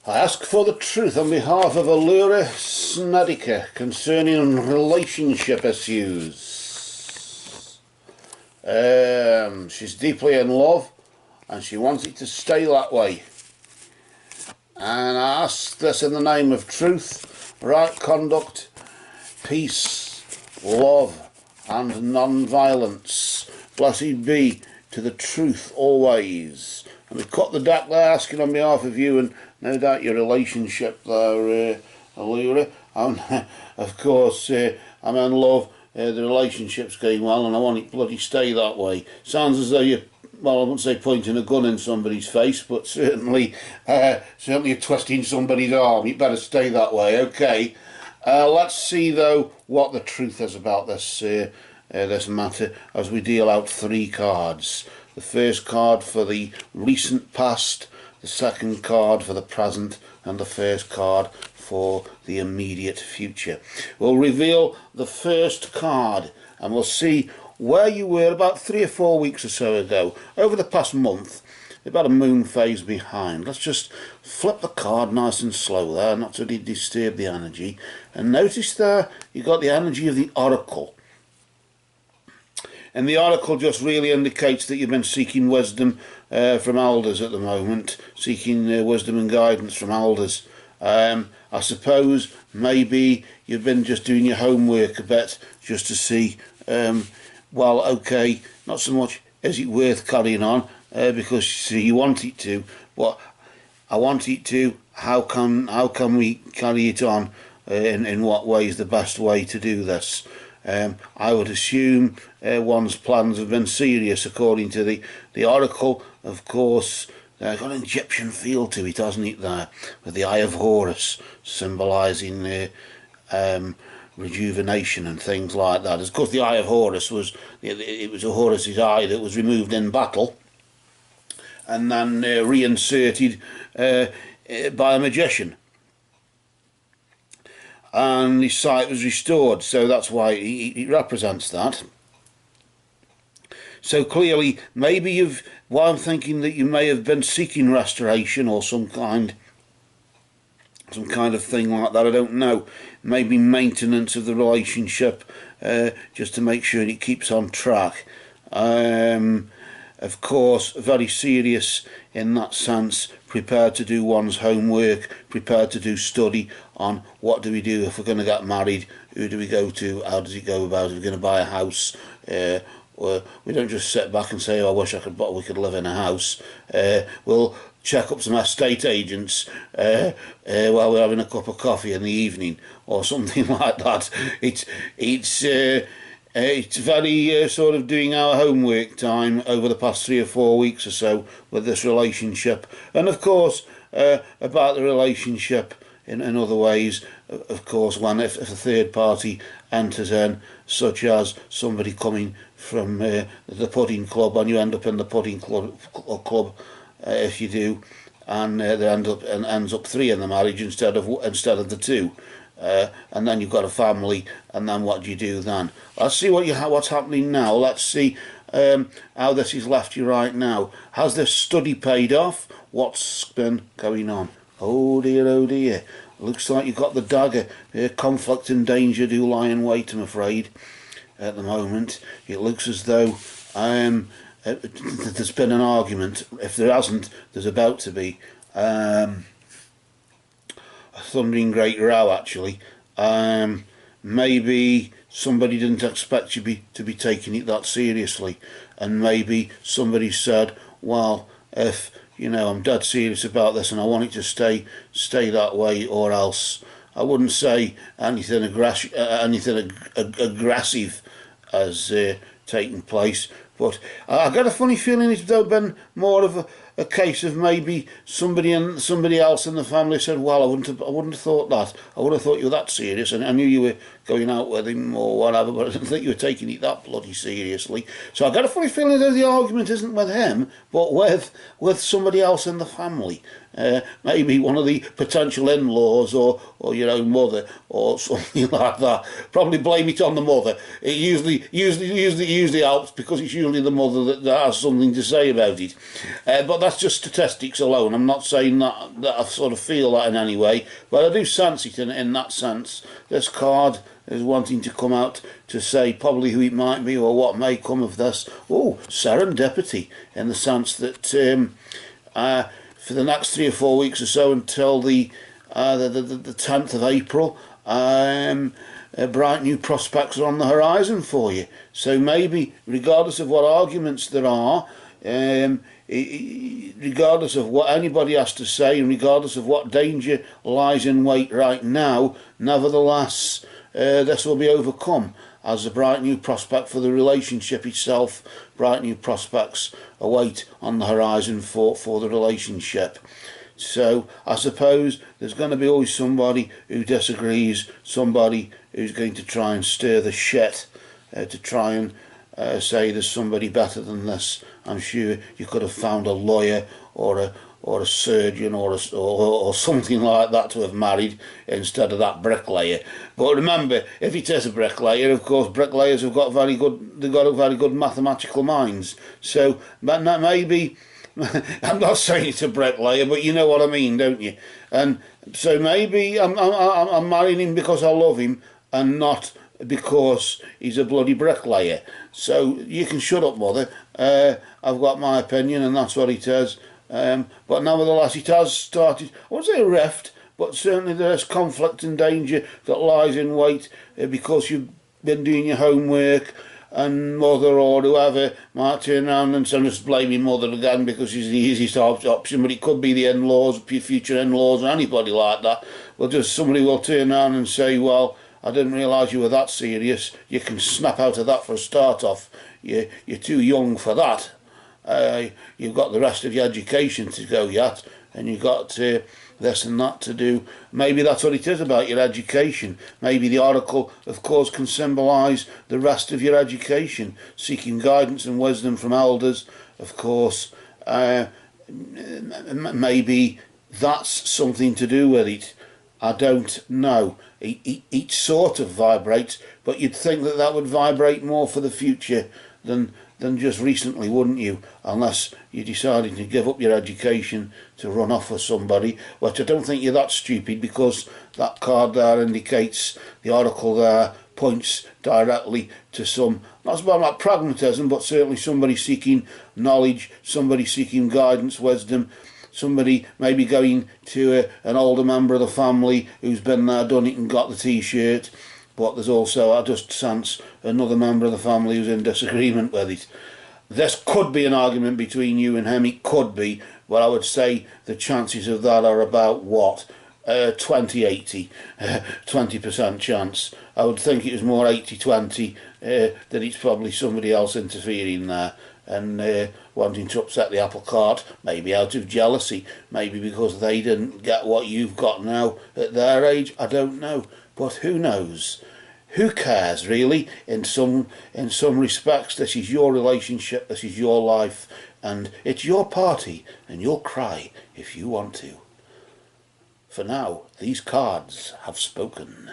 I ask for the truth on behalf of Alura Snedeker concerning relationship issues. She's deeply in love and she wants it to stay that way. And I ask this in the name of truth, right conduct, peace, love and non-violence. Blessed be to the truth always. And we cut the deck there, asking on behalf of you and no doubt your relationship there, Alura. And of course, I'm in love, the relationship's going well and I want it to bloody stay that way. Sounds as though you're, well, I wouldn't say pointing a gun in somebody's face, but certainly you're twisting somebody's arm. You better stay that way, okay. Let's see though what the truth is about this this matter as we deal out 3 cards. The first card for the recent past, the second card for the present, and the first card for the immediate future. We'll reveal the first card and we'll see where you were about 3 or 4 weeks or so ago. Over the past month, about a moon phase behind. Let's just flip the card nice and slow there, not to disturb the energy. And notice there, you've got the energy of the Oracle. And the Oracle just really indicates that you've been seeking wisdom from elders at the moment, seeking wisdom and guidance from elders. I suppose maybe you've been just doing your homework a bit just to see, well, okay, not so much is it worth carrying on, because see, you want it to, but I want it to, how can we carry it on, in what way is the best way to do this? I would assume one's plans have been serious according to the Oracle. Of course, got an Egyptian feel to it, hasn't it, there, with the Eye of Horus symbolising rejuvenation and things like that. Of course, the Eye of Horus was, it was a Horus's eye that was removed in battle and then reinserted by a magician. And his sight was restored, so that's why he represents that. So clearly, maybe I'm thinking that you may have been seeking restoration or some kind of thing like that, I don't know. Maybe maintenance of the relationship, just to make sure it keeps on track. Of course, very serious in that sense, prepared to do one's homework, prepared to do study on what do we do if we're going to get married, who do we go to, how does it go about, if we're going to buy a house, or we don't just sit back and say, oh, I wish we could live in a house. We'll check up some estate agents while we're having a cup of coffee in the evening or something like that. It's very sort of doing our homework time over the past 3 or 4 weeks or so with this relationship. And of course, about the relationship in other ways, of course, if a third party enters in, such as somebody coming from the pudding club and you end up in the pudding club if you do, and there ends up 3 in the marriage instead of the 2. And then you've got a family, and then what do you do then? Let's see what's happening now. Let's see how this has left you right now. Has this study paid off? What's been going on? Oh dear, oh dear. Looks like you've got the dagger. Conflict and danger do lie in wait, I'm afraid, at the moment. It looks as though there's been an argument. If there hasn't, there's about to be. A thundering great row, actually. Maybe somebody didn't expect you to be taking it that seriously, and maybe somebody said, well, if I'm dead serious about this and I want it to stay that way, or else. I wouldn't say anything aggressive has taken place, but I got a funny feeling it's been more of a case of maybe somebody else in the family said, well, I wouldn't have thought that. I would have thought you were that serious, and I knew you were going out with him or whatever, but I didn't think you were taking it that bloody seriously. So I got a funny feeling that the argument isn't with him, but with somebody else in the family. Maybe one of the potential in-laws or your own mother or something like that. Probably blame it on the mother. It usually helps, because it's usually the mother that has something to say about it. But that's just statistics alone. I'm not saying that I sort of feel that in any way, but I do sense it in that sense. This card is wanting to come out to say probably who it might be or what may come of this. Oh, serendipity, in the sense that for the next 3 or 4 weeks or so until the 10th of April, bright new prospects are on the horizon for you. So maybe, regardless of what arguments there are, regardless of what anybody has to say, and regardless of what danger lies in wait right now, nevertheless, this will be overcome as a bright new prospect for the relationship itself. Bright new prospects await on the horizon for the relationship. So I suppose there's going to be always somebody who disagrees, somebody who's going to try and stir the shit, to try and say there's somebody better than this. I'm sure you could have found a lawyer or a surgeon or something like that to have married instead of that bricklayer. But remember, if it is a bricklayer, of course, bricklayers have got very good mathematical minds. So maybe I'm not saying it's a bricklayer, but you know what I mean, don't you? And so maybe I'm marrying him because I love him and not because he's a bloody bricklayer. So you can shut up, mother. I've got my opinion and that's what it is. But nevertheless, it has started, I won't say a rift, but certainly there's conflict and danger that lies in wait because you've been doing your homework, and mother or whoever might turn around and just blame your mother again because she's the easiest option, but it could be the in-laws, future in-laws, or anybody like that. Well, just somebody will turn around and say, well, I didn't realise you were that serious. You can snap out of that for a start off. You're too young for that. You've got the rest of your education to go yet, and you've got this and that to do. Maybe that's what it is about your education. Maybe the oracle, of course, can symbolise the rest of your education, seeking guidance and wisdom from elders. Of course, maybe that's something to do with it. I don't know. Each sort of vibrates, but you'd think that would vibrate more for the future than just recently, wouldn't you? Unless you decided to give up your education to run off with somebody, which I don't think you're that stupid, because that card there indicates, the oracle there points directly to some, not about pragmatism, but certainly somebody seeking knowledge, somebody seeking guidance, wisdom, somebody maybe going to an older member of the family who's been there, done it and got the t-shirt. But there's also, I just sense, another member of the family who's in disagreement with it. This could be an argument between you and him, it could be, but I would say the chances of that are about, what, 20-80, 20% chance. I would think it was more 80-20, that it's probably somebody else interfering there and wanting to upset the apple cart, maybe out of jealousy, maybe because they didn't get what you've got now at their age. I don't know, but who knows? Who cares, really? In some respects, this is your relationship, this is your life, and it's your party, and you'll cry if you want to. For now, these cards have spoken.